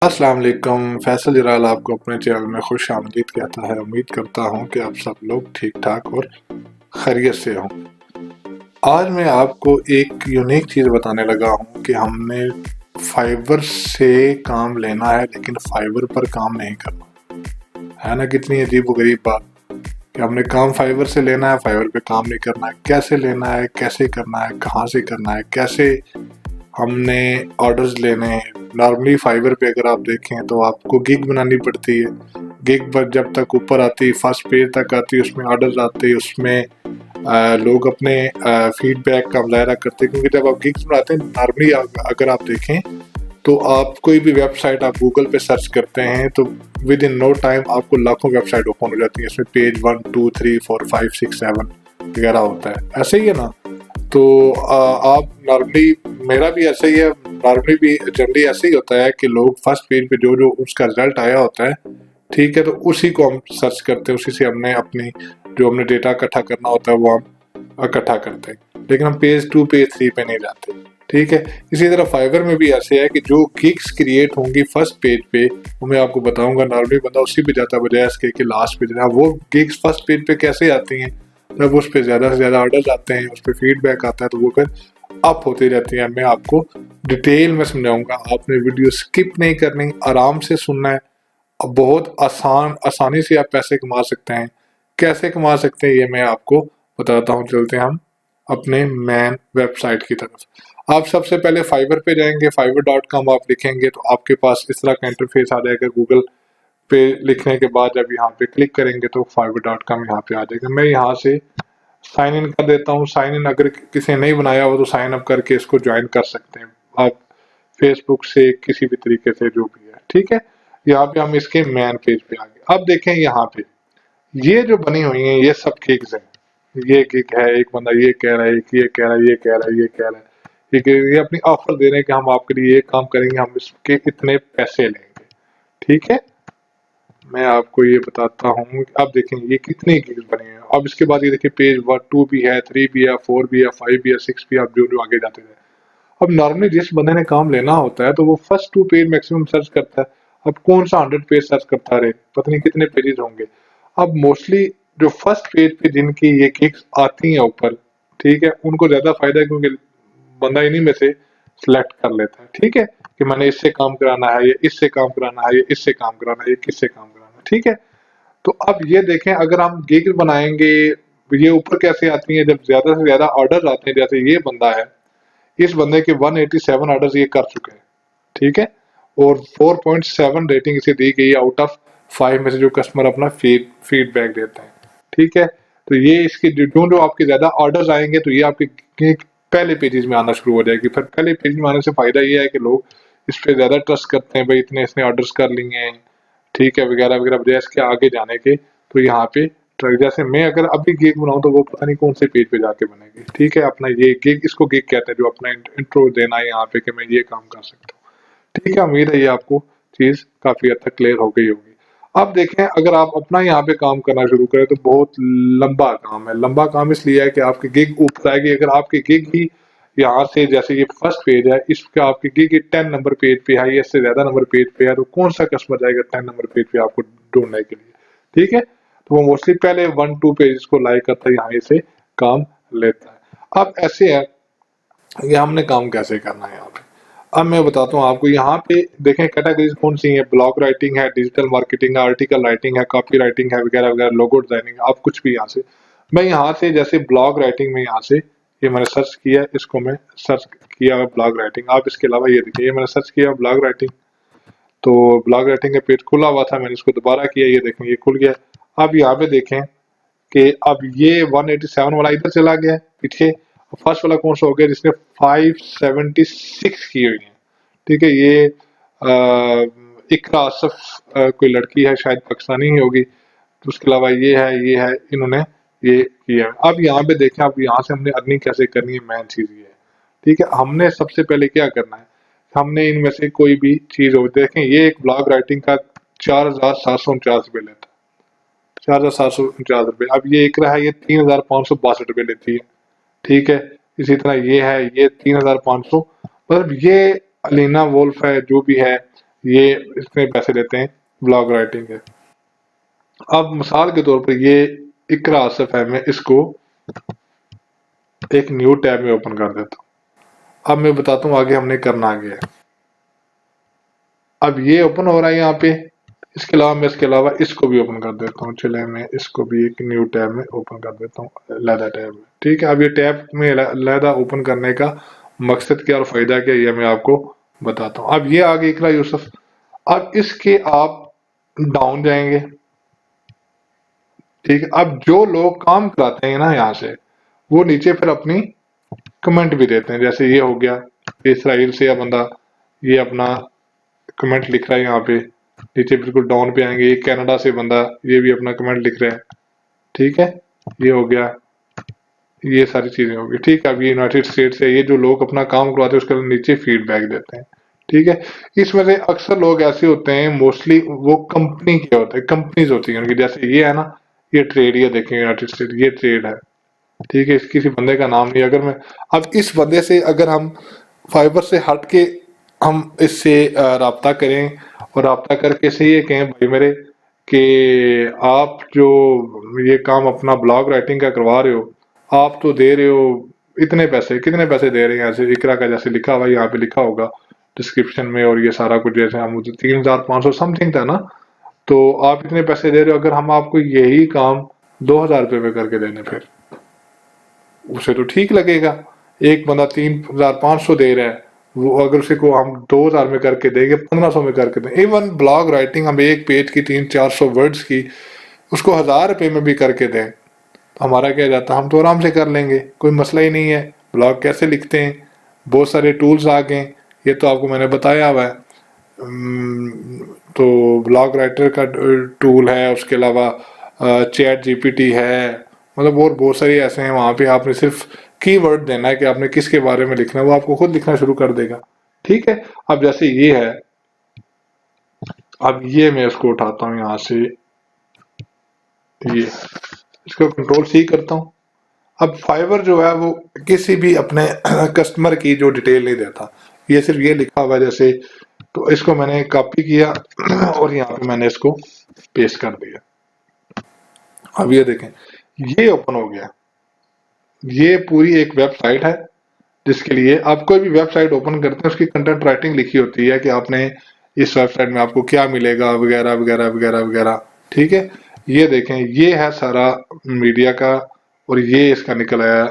अस्सलाम वालेकुम। फैसल जलाल आपको अपने चैनल में खुश आमदीद कहता है। उम्मीद करता हूँ कि आप सब लोग ठीक ठाक और खैरियत से हों। आज मैं आपको एक यूनिक चीज़ बताने लगा हूँ कि हमने फाइबर से काम लेना है लेकिन फाइबर पर काम नहीं करना है। ना कितनी अजीब व गरीब बात कि हमने काम फाइबर से लेना है, फाइबर पे काम नहीं करना है। कैसे लेना है, कैसे करना है, कहाँ से करना है, कैसे हमने ऑर्डर्स लेने हैं। नॉर्मली फाइबर पे अगर आप देखें तो आपको गिग बनानी पड़ती है। गिग पर जब तक ऊपर आती है, फर्स्ट पेज तक आती है, उसमें ऑर्डर्स आते हैं, उसमें लोग अपने फीडबैक का मुजाहरा करते हैं। क्योंकि जब आप गिग्स बनाते हैं नॉर्मली अगर आप देखें तो आप कोई भी वेबसाइट आप गूगल पे सर्च करते हैं तो विद इन नो टाइम आपको लाखों वेबसाइट ओपन हो जाती है। इसमें पेज 1 2 3 4 5 6 7 वगैरह होता है। ऐसे ही है ना। तो आप नॉर्मली, मेरा भी ऐसा ही है, नॉर्मली भी जनरली ऐसे ही होता है कि लोग फर्स्ट पेज पे जो जो उसका रिजल्ट आया होता है, ठीक है, तो उसी को हम सर्च करते हैं, उसी से हमने अपनी जो हमने डेटा इकट्ठा करना होता है वो हम इकट्ठा करते हैं। लेकिन हम पेज 2 पेज 3 पे नहीं जाते। ठीक है। इसी तरह फाइवर में भी ऐसे है कि जो गिग्स क्रिएट होंगी फर्स्ट पेज पे वो मैं आपको बताऊंगा। नॉर्मली बंदा उसी पे जाता बजाय इसके कि लास्ट पे जाना। वो गिग्स फर्स्ट पेज पे कैसे आती हैं, जब उस पर ज़्यादा से ज़्यादा ऑर्डर्स आते हैं, उस पर फीडबैक आता है तो वो फिर अप होती रहती है। मैं आपको डिटेल में समझाऊंगा। आपने वीडियो स्किप नहीं करनी, आराम से सुनना है। बहुत आसानी से आप पैसे कमा सकते हैं। कैसे कमा सकते हैं ये मैं आपको बताता हूँ। चलते हैं हम अपने मेन वेबसाइट की तरफ। आप सबसे पहले फाइवर पे जाएंगे, fiverr.com आप लिखेंगे तो आपके पास इस तरह का इंटरफेस आ जाएगा। गूगल पे लिखने के बाद जब यहाँ पे क्लिक करेंगे तो fiverr.com यहाँ पे आ जाएगा। मैं यहाँ से साइन इन कर देता हूँ। साइन इन अगर किसी ने नहीं बनाया हो तो साइन अप करके इसको ज्वाइन कर सकते हैं आप, फेसबुक से किसी भी तरीके से, जो भी है। ठीक है। यहाँ पे हम इसके मेन पेज पे आ गए। अब देखें यहाँ पे ये जो बनी हुई है ये सब गिग्स हैं। ये गिग है, एक बंदा ये कह रहा है, एक ये कह रहा है, ये कह रहा है, ये कह रहा है, ये अपनी ऑफर दे रहे हैं कि हम आपके लिए ये काम करेंगे, हम इसके इतने पैसे लेंगे। ठीक है। मैं आपको ये बताता हूँ। अब देखें ये कितने गिग्स बने हैं। अब इसके बाद ये देखिए पेज 1 2 भी है, 3 भी है, 4 भी है, 5 भी है, 6 भी है। आप जो जो आगे जाते हैं। अब नॉर्मली जिस बंदे ने काम लेना होता है तो वो फर्स्ट 2 पेज मैक्सिमम सर्च करता है। अब कौन सा 100 पेज सर्च करता रहे, पता नहीं कितने पेजेस होंगे। अब मोस्टली जो फर्स्ट पेज पे जिनकी ये गिग्स आती हैं ऊपर, ठीक है, उनको ज्यादा फायदा है क्योंकि बंदा इन्हीं में से सिलेक्ट कर लेता है। ठीक है, कि मैंने इससे काम कराना है, ये इससे काम कराना है, ये इससे काम कराना है, ये किससे काम कराना है। ठीक है। तो अब ये देखें, अगर हम गिग बनाएंगे ये ऊपर कैसे आती है, जब ज्यादा से ज्यादा ऑर्डर आते हैं। जैसे ये बंदा है, इस बंदे के 187 ऑर्डर्स ये कर चुके हैं। ठीक है। और 4.7 रेटिंग इसे दी गई आउट ऑफ 5 में से, जो कस्टमर अपना फीडबैक देते हैं। ठीक है। तो ये इसके जो जो आपके ज्यादा ऑर्डर्स आएंगे तो ये आपके पहले पेजेस में आना शुरू हो जाएगी। फिर पहले पेज में आने से फायदा ये है कि लोग इस पे ज्यादा ट्रस्ट करते हैं, भाई इतने इसने ऑर्डर्स कर लिए हैं, ठीक है, वगैरह वगैरह। बजाय इसके आगे जाने के तो यहाँ पे जैसे मैं अगर अभी गिग बनाऊं तो वो पता नहीं कौन से पेज पे जाके बनेगी। ठीक है। अपना ये गिग, इसको गिग कहते हैं, जो अपना इंट्रो देना है यहाँ पे कि मैं ये काम कर सकता हूँ। ठीक है। उम्मीद है ये आपको चीज काफी हद तक क्लियर हो गई होगी। अब देखें, अगर आप अपना यहाँ पे काम करना शुरू करें तो बहुत लंबा काम है। लंबा काम इसलिए है कि आपकी गिग ऊपर आएगी। अगर आपकी गिग ही यहाँ से, जैसे ये फर्स्ट पेज है, इसका आपकी गिग 10 नंबर पेज पे है या इससे ज्यादा नंबर पेज पे है, तो कौन सा कस्टमर जाएगा 10 नंबर पेज पे आपको ढूंढने के लिए। ठीक है। तो वो मोस्टली पहले 1 2 पेज को लाइक करता है, यहाँ से काम लेता है। अब ऐसे है, ये हमने काम कैसे करना है यहाँ पे। अब मैं बताता हूँ आपको। यहाँ पे देखें कैटेगरीज कौन सी है। ब्लॉग राइटिंग है, डिजिटल मार्केटिंग है, आर्टिकल राइटिंग है, कॉपी राइटिंग है, वगैरह वगैरह, लोगो डिजाइनिंग है। आप कुछ भी यहाँ से, मैं यहाँ से जैसे ब्लॉग राइटिंग में यहाँ से ये मैंने सर्च किया, इसको मैं सर्च किया ब्लॉग राइटिंग। आप इसके अलावा ये देखिए, ये मैंने सर्च किया ब्लॉग राइटिंग, तो ब्लॉग राइटिंग का पेज खुला हुआ था, मैंने इसको दोबारा किया, ये देखें ये खुल गया। अब यहाँ पे देखें कि अब ये 187 वाला इधर चला गया पीछे। फर्स्ट वाला कौन सा हो गया जिसने 576 की हुई है। ठीक है। ये इकरा असफ कोई लड़की है, शायद पाकिस्तानी ही होगी। तो उसके अलावा ये है, इन्होंने ये किया है। अब यहाँ पे देखें, अब यहाँ से हमने अर्निंग कैसे करनी है, मेन चीज ये है। ठीक है। हमने सबसे पहले क्या करना है, हमने इनमें से कोई भी चीज हो, देखें ये एक ब्लॉग राइटिंग का 4749 रुपये लेता है, 4749 रुपये। अब ये इकरा है, ये 3562 रुपये लेती है। ठीक है। इसी तरह ये है, ये 3500, मतलब ये अलीना वोल्फ है, जो भी है, ये इतने पैसे लेते हैं ब्लॉग राइटिंग के। अब मिसाल के तौर पर ये इकरा आसिफ है, मैं इसको एक न्यू टैब में ओपन कर देता हूँ। अब मैं बताता हूँ आगे हमने करना आगे है। अब ये ओपन हो रहा है यहाँ पे। इसके अलावा मैं इसके अलावा इसको भी ओपन कर देता हूँ। चले मैं इसको भी एक न्यू टैब में ओपन कर देता हूँ, अलहदा टैब में। ठीक है, अब ये टैब में अलहदा ओपन करने का मकसद क्या और फायदा क्या, ये मैं आपको बताता हूँ। अब ये आगे इकरा यूसुफ। अब इसके आप डाउन जाएंगे। ठीक है, अब जो लोग काम कराते हैं ना यहाँ से, वो नीचे फिर अपनी कमेंट भी देते हैं। जैसे ये हो गया, इसराइल से बंदा ये अपना कमेंट लिख रहा है यहाँ पे, नीचे बिल्कुल डाउन पे आएंगे। ये कनाडा से बंदा ये भी अपना कमेंट लिख रहा है। ठीक है, ये हो गया, ये सारी चीजें होगी। ठीक है, अब ये यूनाइटेड स्टेट से ये जो लोग अपना काम करवाते हैं उसके नीचे फीडबैक देते हैं। ठीक है, इसमें से अक्सर लोग ऐसे होते हैं, मोस्टली वो कंपनी के होते हैं, कंपनीज होती हैं उनकी। जैसे ये है ना, ये ट्रेड, ये देखें यूनाइटेड स्टेट, ये ट्रेड है। ठीक है, किसी बंदे का नाम नहीं। अगर मैं अब इस बंदे से अगर हम फाइबर से हट के हम इससे राब्ता करें और राब्ता करके से ये कहें भाई मेरे कि आप जो ये काम अपना ब्लॉग राइटिंग का करवा रहे हो, आप तो दे रहे हो इतने पैसे, कितने पैसे दे रहे हैं? ऐसे इकरा का जैसे लिखा हुआ यहाँ पे लिखा होगा डिस्क्रिप्शन में, और ये सारा कुछ जैसे हम 3,500 समथिंग था ना, तो आप इतने पैसे दे रहे हो। अगर हम आपको यही काम 2,000 रुपये में करके देने, फिर उसे तो ठीक लगेगा। एक बंदा 3,500 दे रहा है, वो अगर उसे को हम 2,000 में करके देंगे, 1,500 में करके दें। इवन ब्लॉग राइटिंग हम एक पेज की 300-400 वर्ड्स की उसको 1,000 रुपये में भी करके दें, तो हमारा क्या जाता है, हम तो आराम से कर लेंगे, कोई मसला ही नहीं है। ब्लॉग कैसे लिखते हैं, बहुत सारे टूल्स आ गए, ये तो आपको मैंने बताया हुआ है। तो ब्लॉग राइटर का टूल है, उसके अलावा चैट जीपीटी है, मतलब और बहुत सारी ऐसे हैं। वहाँ पे आपने सिर्फ कीवर्ड देना है कि आपने किसके बारे में लिखना है, वो आपको खुद लिखना शुरू कर देगा। ठीक है, अब जैसे ये है, अब ये मैं इसको उठाता हूँ यहाँ से, ये इसको कंट्रोल सी करता हूँ। अब फाइवर जो है वो किसी भी अपने कस्टमर की जो डिटेल नहीं देता, ये सिर्फ ये लिखा हुआ है जैसे, तो इसको मैंने कॉपी किया और यहाँ पे मैंने इसको पेस्ट कर दिया। अब ये देखें, ये ओपन हो गया। ये पूरी एक वेबसाइट है जिसके लिए आप कोई भी वेबसाइट ओपन करते हैं उसकी कंटेंट राइटिंग लिखी होती है कि आपने इस वेबसाइट में आपको क्या मिलेगा वगैरह वगैरह वगैरह वगैरह। ठीक है, ये देखें, ये है सारा मीडिया का, और ये इसका निकल आया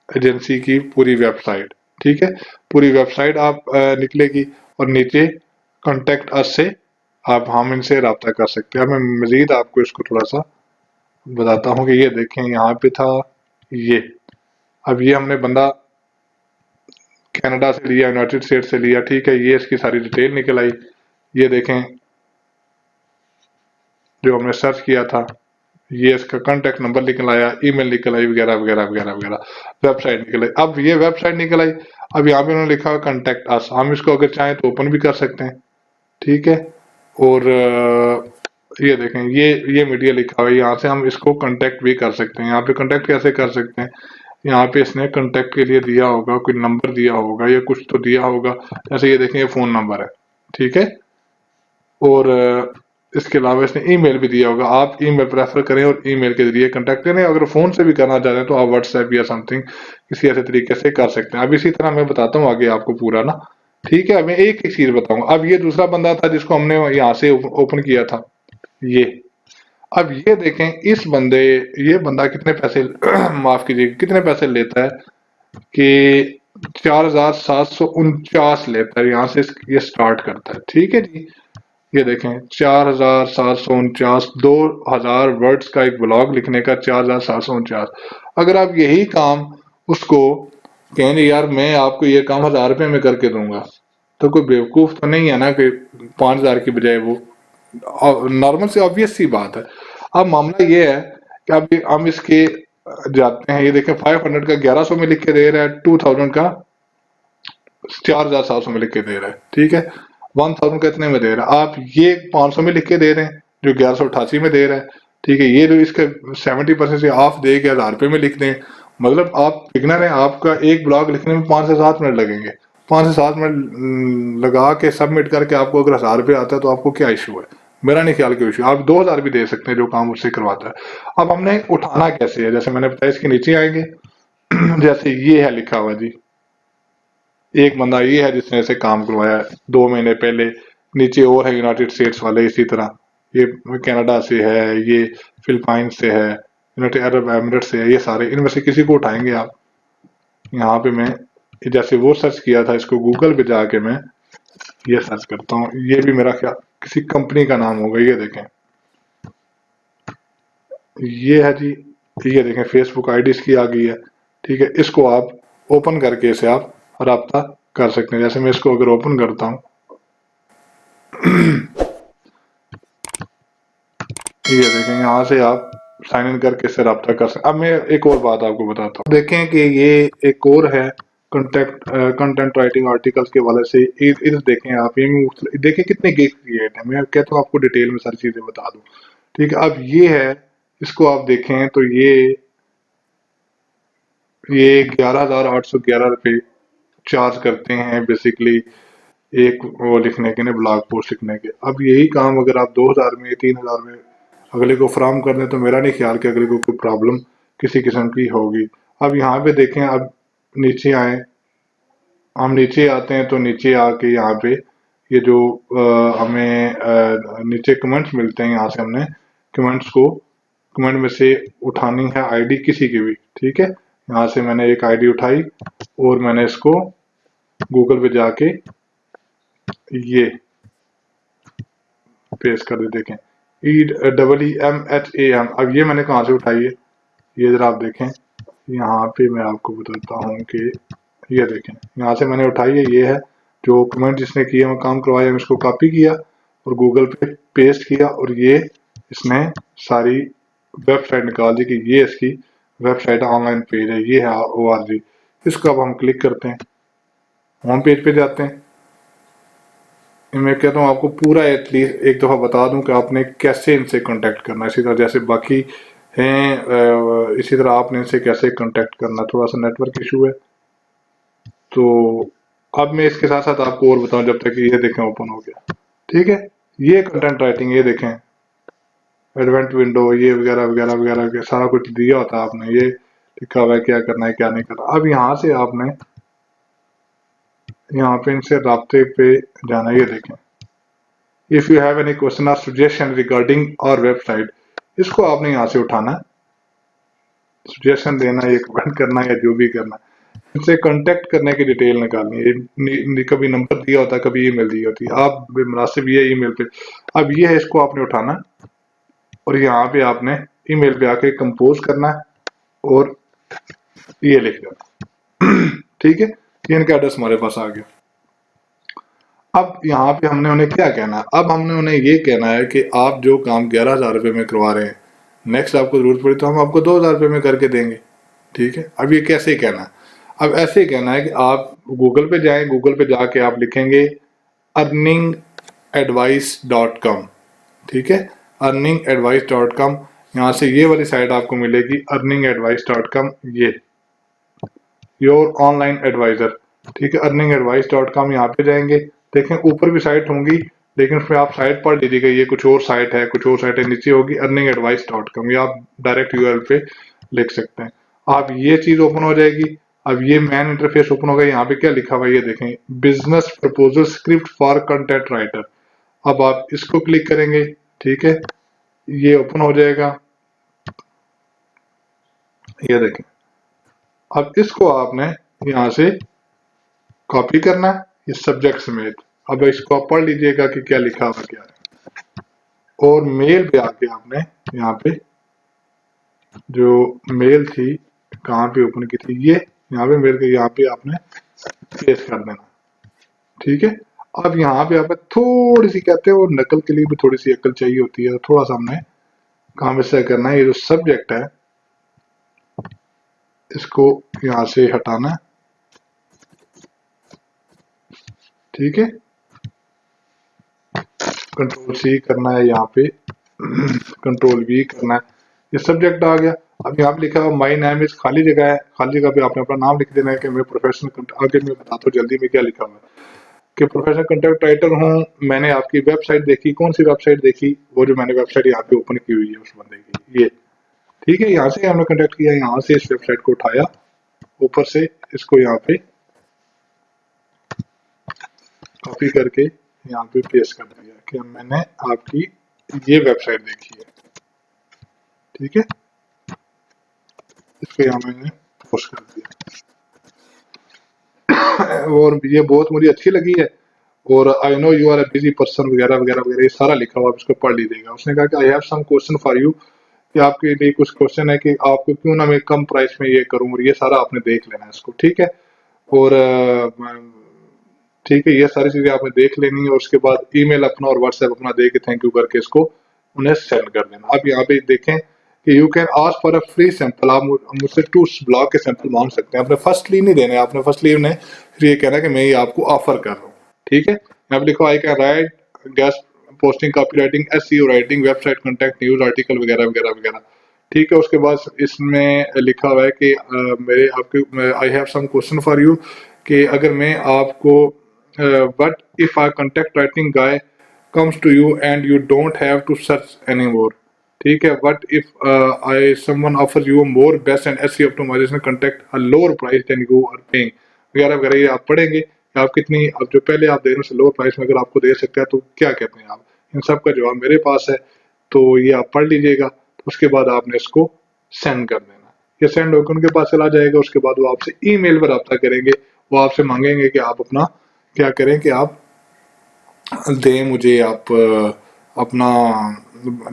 एजेंसी की पूरी वेबसाइट। ठीक है, पूरी वेबसाइट आप निकलेगी, और नीचे कॉन्टेक्ट अस से आप हम इनसे रब्ता कर सकते हैं। अब मैं मजीद आपको इसको थोड़ा सा बताता हूँ कि ये देखें, यहाँ पे था ये। अब ये हमने बंदा कनाडा से लिया, यूनाइटेड स्टेट से लिया। ठीक है, ये इसकी सारी डिटेल निकल आई। ये देखें, जो हमने सर्च किया था, ये इसका कॉन्टेक्ट नंबर निकल आया, ईमेल निकल आई, वगैरह वगैरह वगैरह वगैरह, वेबसाइट निकल आई। अब ये वेबसाइट निकल आई, अब यहाँ पे उन्होंने लिखा हुआ कॉन्टेक्ट अस, हम इसको अगर चाहें तो ओपन भी कर सकते हैं। ठीक है, और ये देखें, ये मीडिया लिखा हुआ है, यहाँ से हम इसको कॉन्टेक्ट भी कर सकते हैं। यहाँ पे कॉन्टेक्ट कैसे कर सकते हैं, यहाँ पे इसने कॉन्टेक्ट के लिए दिया होगा, कोई नंबर दिया होगा या कुछ तो दिया होगा। जैसे ये देखें, ये फोन नंबर है। ठीक है, और इसके अलावा इसने ईमेल भी दिया होगा। आप ईमेल प्रेफर करें और ईमेल के जरिए कांटेक्ट करें। अगर फोन से भी करना चाहते हैं तो आप व्हाट्सएप या समथिंग किसी ऐसे तरीके से कर सकते हैं। अब इसी तरह मैं बताता हूँ आगे आपको पूरा ना। ठीक है, मैं एक एक चीज बताऊंगा। अब ये दूसरा बंदा था जिसको हमने यहाँ से ओपन किया था, ये। अब ये देखें, इस बंदे, ये बंदा कितने पैसे माफ कीजिए, कितने पैसे लेता है कि 4,749 लेता है। यहाँ से ये स्टार्ट करता है। ठीक है जी, ये देखें, 4,749, 2,000 वर्ड्स का एक ब्लॉग लिखने का 4,749। अगर आप यही काम उसको कहें यार मैं आपको ये काम 1,000 रुपए में करके दूंगा, तो कोई बेवकूफ तो नहीं है ना कि 5,000 की बजाय वो, नॉर्मल से ऑब्वियस सी बात है। अब मामला ये है कि अब हम इसके जाते हैं, ये देखें 500 का 1,100 में लिख के दे रहा है, 2,000 का 4,700 में लिख के दे रहा है। ठीक है, 1,000 का इतने में दे रहा है, आप ये 500 में लिख के दे रहे हैं जो 1,188 में दे रहा है। ठीक है, ये जो इसका 70% से ऑफ दे के 1,000 रुपये में लिख दें, मतलब आप बिगनर हैं, आपका एक ब्लॉग लिखने में 5 से 7 मिनट लगेंगे, 5 से 7 मिनट लगा के सबमिट करके आपको अगर 1000 रुपये आता है तो आपको क्या इशू है? मेरा नहीं ख्याल कोई इशू। आप 2000 भी दे सकते हैं जो काम उससे करवाता है। अब हमने उठाना कैसे है, जैसे मैंने बताया इसके नीचे आएंगे जैसे ये है लिखा हुआ जी, एक बंदा ये है जिसने ऐसे काम करवाया 2 महीने पहले, नीचे और है यूनाइटेड स्टेट्स वाले इसी तरह, ये कनाडा से है, ये फिलिपाइन से है, यूनाइटेड अरब एमिरेट से है, ये सारे इनमें से किसी को उठाएंगे आप। यहाँ पे मैं जैसे वो सर्च किया था, इसको गूगल पे जाके मैं ये सर्च करता हूँ, ये भी मेरा ख्याल किसी कंपनी का नाम होगा, ये देखें, ये है जी, ये देखें फेसबुक आईडी इसकी आ गई है, ठीक है। इसको आप ओपन करके इसे आप राब्ता कर सकते हैं। जैसे मैं इसको अगर ओपन करता हूँ ये देखें, यहाँ से आप साइन इन करके इससे राब्ता कर सकते। अब मैं एक और बात आपको बताता हूँ, देखें कि ये एक और है कंटेंट राइटिंग आर्टिकल्स के वाले से, इधर देखें आप, ये देखें कितने गिग क्रिएट है। मैं कहता हूँ आपको डिटेल में सारी चीजें बता दूं, ठीक है। अब ये है, इसको आप देखें तो ये 11,811 रुपये चार्ज करते हैं बेसिकली एक वो लिखने के, ना ब्लॉग पोस्ट लिखने के। अब यही काम अगर आप 2000 में 3000 में अगले को फराम कर दें तो मेरा नहीं ख्याल कि अगले को कोई प्रॉब्लम किसी किस्म की होगी। अब यहाँ पे देखें, अब नीचे आए, हम नीचे आते हैं तो नीचे आके यहाँ पे ये जो हमें नीचे कमेंट्स मिलते हैं, यहाँ से हमने कमेंट्स को, कमेंट में से उठानी है आईडी किसी की भी, ठीक है। यहाँ से मैंने एक आईडी उठाई और मैंने इसको गूगल पे जाके ये पेस्ट कर दे, देखें EEMHAM। अब ये मैंने कहाँ से उठाई है, ये जरा आप देखें, यहाँ पे मैं आपको बताता हूँ कि ये देखें, यहाँ से मैंने उठाई है, ये है जो कमेंट जिसने किया, मैं काम करवाया, मैं इसको कॉपी किया और गूगल पे पेस्ट किया और ये इसने सारी वेबसाइट निकाल दी कि ये इसकी वेबसाइट ऑनलाइन पेज है, ये है ORG। इसको अब हम क्लिक करते हैं, होम पेज पे जाते हैं। मैं कहता हूँ आपको पूरा एटलीस्ट एक दफ़ा बता दूं कि आपने कैसे इनसे कांटेक्ट करना है, इसी तरह जैसे बाकी हैं इसी तरह आपने इनसे कैसे कांटेक्ट करना। थोड़ा सा नेटवर्क इशू है तो अब मैं इसके साथ साथ आपको और बताऊं, जब तक कि ये देखें ओपन हो गया, ठीक है। ये कंटेंट राइटिंग, ये देखें एडवेंट विंडो, ये वगैरह वगैरह वगैरह सारा कुछ दिया होता है आपने, ये लिखा हुआ है क्या करना है क्या नहीं करना। अब यहाँ से आपने यहाँ पे इनसे राब्ते पे जाना है, ये देखें, if you have any question और सजेशन रिगार्डिंग और वेबसाइट, इसको आपने यहाँ से उठाना है, सजेशन देना, ये कमेंट करना या जो भी करना, इनसे कांटेक्ट करने की डिटेल निकालनी है। कभी नंबर दिया होता है, कभी ईमेल दी होती है, आप मुनासिब ये ईमेल पे, अब ये है, इसको आपने उठाना और यहाँ पे आपने ईमेल पे आके कंपोज करना है और ये लिख देना, ठीक है। ये इनका एड्रेस हमारे पास आ गया। अब यहाँ पे हमने उन्हें क्या कहना है, अब हमने उन्हें ये कहना है कि आप जो काम 11,000 रुपये में करवा रहे हैं, नेक्स्ट आपको जरूरत पड़ी तो हम आपको 2,000 रुपये में करके देंगे, ठीक है। अब ये कैसे कहना है, अब ऐसे कहना है कि आप गूगल पे जाएं, गूगल पे जाके आप लिखेंगे earningadvice.com, ठीक है, earningadvice.com। यहाँ से ये वाली साइट आपको मिलेगी earningadvice.com, ये योर ऑनलाइन एडवाइजर, ठीक है, earningadvice.com। यहाँ पे जाएंगे, देखें ऊपर भी साइट होंगी लेकिन उसमें आप साइट पढ़ लीजिएगा, ये कुछ और साइट है, कुछ और साइट है, नीचे होगी earningadvice.com, ये आप डायरेक्ट URL पे लिख सकते हैं। आप ये चीज ओपन हो जाएगी। अब ये मैन इंटरफेस ओपन होगा, यहाँ पे क्या लिखा हुआ है ये देखें, business proposal script for content writer. अब आप इसको क्लिक करेंगे, ठीक है, ये ओपन हो जाएगा, ये देखें। अब इसको आपने यहाँ से कॉपी करना है, इस सब्जेक्ट समेत। अब इसको आप पढ़ लीजिएगा कि क्या लिखा हुआ क्या है, और मेल पे आके आपने यहाँ पे जो मेल थी, कहाँ पे ओपन की थी, ये यहाँ पे मेल के यहाँ पे आपने पेस्ट कर देना, ठीक है। अब यहाँ पे आप थोड़ी सी कहते हैं वो नकल के लिए भी थोड़ी सी अकल चाहिए होती है, थोड़ा सा हमने काम इससे करना है। ये जो सब्जेक्ट है इसको यहाँ से हटाना, ठीक है, कंट्रोल C करना है, यहाँ पे कंट्रोल V करना है, ये सब्जेक्ट आ गया। अब यहाँ पे लिखा हुआ माई नेम इज, खाली जगह है, खाली जगह पे आपने अपना नाम लिख देना है कि मैं प्रोफेशनल, आगे मैं बताता हूँ जल्दी में क्या लिखा हुआ है कि प्रोफेशनल कंटेंट राइटर हूँ, मैंने आपकी वेबसाइट देखी, कौन सी वेबसाइट देखी, वो जो मैंने वेबसाइट यहाँ पे ओपन की हुई है उस बंदे की, ये ठीक है, यहाँ से हमने कंटेक्ट किया, यहाँ से इस वेबसाइट को उठाया, ऊपर से इसको यहाँ पे कॉपी करके यहाँ पे पेस्ट कर दिया कि मैंने आपकी ये वेबसाइट देखी है, ठीक है, इसको यहाँ मैंने पोस्ट कर दिया और ये बहुत मुझे अच्छी लगी है, और I know you are a busy person वगैरह वगैरह वगैरह, ये सारा लिखा हुआ, आप इसको पढ़ लीजिएगा। उसने कहा कि I have some question for you, कि आपके लिए कुछ क्वेश्चन है कि आपको क्यों ना मैं कम प्राइस में ये करूं, और ये सारा आपने देख लेना है इसको, ठीक है, और ठीक है, ये सारी चीजें आपने देख लेनी है, और उसके बाद ईमेल अपना और व्हाट्सएप अपना दे के थैंक यू करके इसको उन्हें सेंड कर देना। अब यहाँ पे देखें कि you can ask for a free sample, आप मुझसे 2 ब्लॉग के सैंपल मांग सकते हैं, आपने फर्स्टली नहीं देने, आपने फर्स्टली उन्हें फिर ये कहना कि मैं ये आपको ऑफर कर रहा हूँ, ठीक है। यहाँ पे लिखो I can write guest posting, copy writing, SEO writing, website content, news article वगैरह वगैरह वगैरह, ठीक है। उसके बाद इसमें लिखा हुआ है कि मेरे आपके I have some question for you, कि अगर मैं आपको but if I contact writing guy comes to you and you don't have to search anymore, ठीक है, but if I someone offer you more best and SEO optimization contact a lower price then you are paying, वगैरह वगैरह, ये आप पढ़ेंगे कि आप कितनी, अब जो पहले आप दे रहे हैं लोअर प्राइस में अगर आपको दे सकता है तो क्या कहते हैं आप, इन सब का जवाब मेरे पास है, तो ये आप पढ़ लीजिएगा। तो उसके बाद आपने इसको सेंड कर देना, ये सेंड होकर उनके पास चला जाएगा, उसके बाद वो आपसे ईमेल पर रब्ता करेंगे, वो आपसे मांगेंगे कि आप अपना क्या करें, कि आप दें मुझे, आप अपना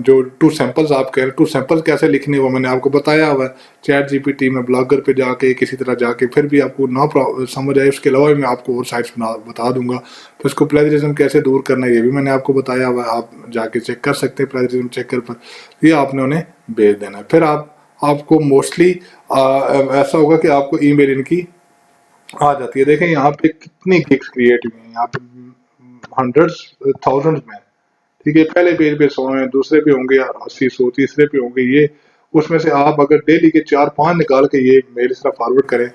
जो 2 सैंपल्स आप कह रहे हैं, 2 सैंपल्स कैसे लिखने, वो मैंने आपको बताया हुआ है, चैट जीपीटी में, ब्लॉगर पे जाके किसी तरह जाके, फिर भी आपको ना समझ आए, उसके अलावा भी मैं आपको और साइट्स बता दूंगा। तो इसको प्लेजरिज्म कैसे दूर करना है ये भी मैंने आपको बताया हुआ है, आप जाके चेक कर सकते हैं प्लेजरिज्म चेकर पर, ये आपने उन्हें भेज देना है। फिर आपको मोस्टली ऐसा होगा कि आपको ईमेल इनकी आ जाती है। देखें यहाँ पे कितनी गिग्स क्रिएट हुई हैं, यहाँ पे हंड्रेड्स थाउजेंड्स में, ठीक है, पहले पेज पे 100 हैं, दूसरे पे होंगे 80-100, तीसरे पे होंगे ये, उसमें से आप अगर डेली के 4-5 निकाल के ये मेल इस तरह फॉरवर्ड करें,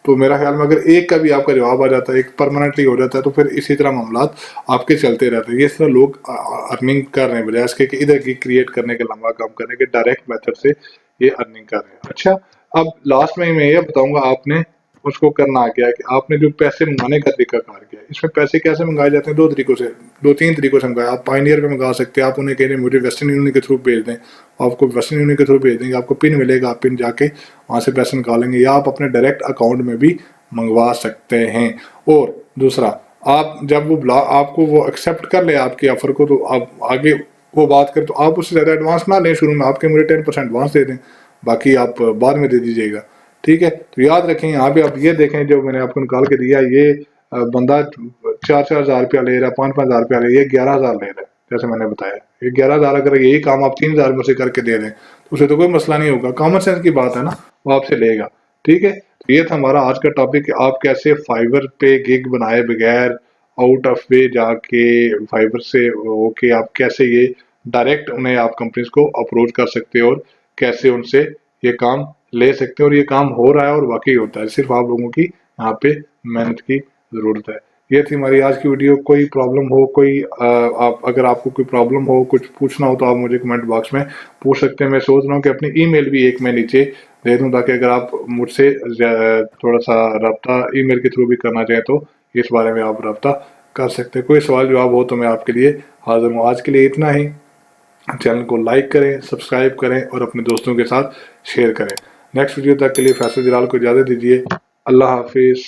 तो मेरा ख्याल में अगर एक का भी आपका जवाब आ जाता है, एक परमानेंटली हो जाता है, तो फिर इसी तरह मामलात आपके चलते रहते हैं। ये इस तरह लोग अर्निंग कर रहे हैं, बजाय इसके कि इधर की क्रिएट करने के, लंबा काम करने के, डायरेक्ट मेथड से ये अर्निंग कर रहे हैं। अच्छा, अब लास्ट में मैं ये बताऊंगा आपने उसको करना क्या है, कि आपने जो पैसे मंगाने का तरीका कार किया, इसमें पैसे कैसे मंगाए जाते हैं, 2-3 तरीकों से मंगाए। आप पाइनियर पे मंगा सकते हैं, आप उन्हें कह रहे हैं मुझे वेस्टर्न यूनियन के थ्रू भेज दें, आपको वेस्टर्न यूनियन के थ्रू भेज देंगे, आपको पिन मिलेगा, आप पिन जाके वहाँ से पैसे निकालेंगे, या आप अपने डायरेक्ट अकाउंट में भी मंगवा सकते हैं। और दूसरा, आप जब वो आपको वो एक्सेप्ट कर ले आपके ऑफर को, तो आप आगे वो बात करें, तो आप उससे ज़्यादा एडवांस ना लें शुरू में, आपके मुझे 10% एडवांस दे दें, बाकी आप बाद में दे दीजिएगा, ठीक है। तो याद रखें, यहाँ पे आप ये देखें, जो मैंने आपको निकाल के दिया, ये बंदा 4-4 हज़ार रुपया ले रहा है, 5-5 हज़ार रुपया ले रहा है, ये 11 हज़ार ले रहा है, जैसे मैंने बताया, ये 11 हज़ार, अगर यही काम आप 3 हज़ार में से करके दे दें तो उसे तो कोई मसला नहीं होगा, कॉमन सेंस की बात है ना, वो आपसे लेगा, ठीक है। तो ये था हमारा आज का टॉपिक कि आप कैसे फाइवर पे गिग बनाए बगैर आउट ऑफ वे जाके फाइवर से होके आप कैसे ये डायरेक्ट उन्हें आप कंपनीज को अप्रोच कर सकते हो, और कैसे उनसे ये काम ले सकते हैं, और ये काम हो रहा है और वाकई होता है, सिर्फ आप लोगों की यहाँ पे मेहनत की जरूरत है। ये थी हमारी आज की वीडियो। कोई प्रॉब्लम हो, कोई आप अगर आपको कोई प्रॉब्लम हो, कुछ पूछना हो, तो आप मुझे कमेंट बॉक्स में पूछ सकते हैं। मैं सोच रहा हूँ कि अपनी ईमेल भी एक मैं नीचे दे दूँ, ताकि अगर आप मुझसे थोड़ा सा रब्ता ईमेल के थ्रू भी करना चाहें तो इस बारे में आप रब्ता कर सकते हैं। कोई सवाल जवाब हो तो मैं आपके लिए हाजिर हूँ। आज के लिए इतना ही। चैनल को लाइक करें, सब्सक्राइब करें और अपने दोस्तों के साथ शेयर करें। नेक्स्ट वीडियो तक के लिए फैसल जलाल को इजाज़त दीजिए। अल्लाह हाफिज़।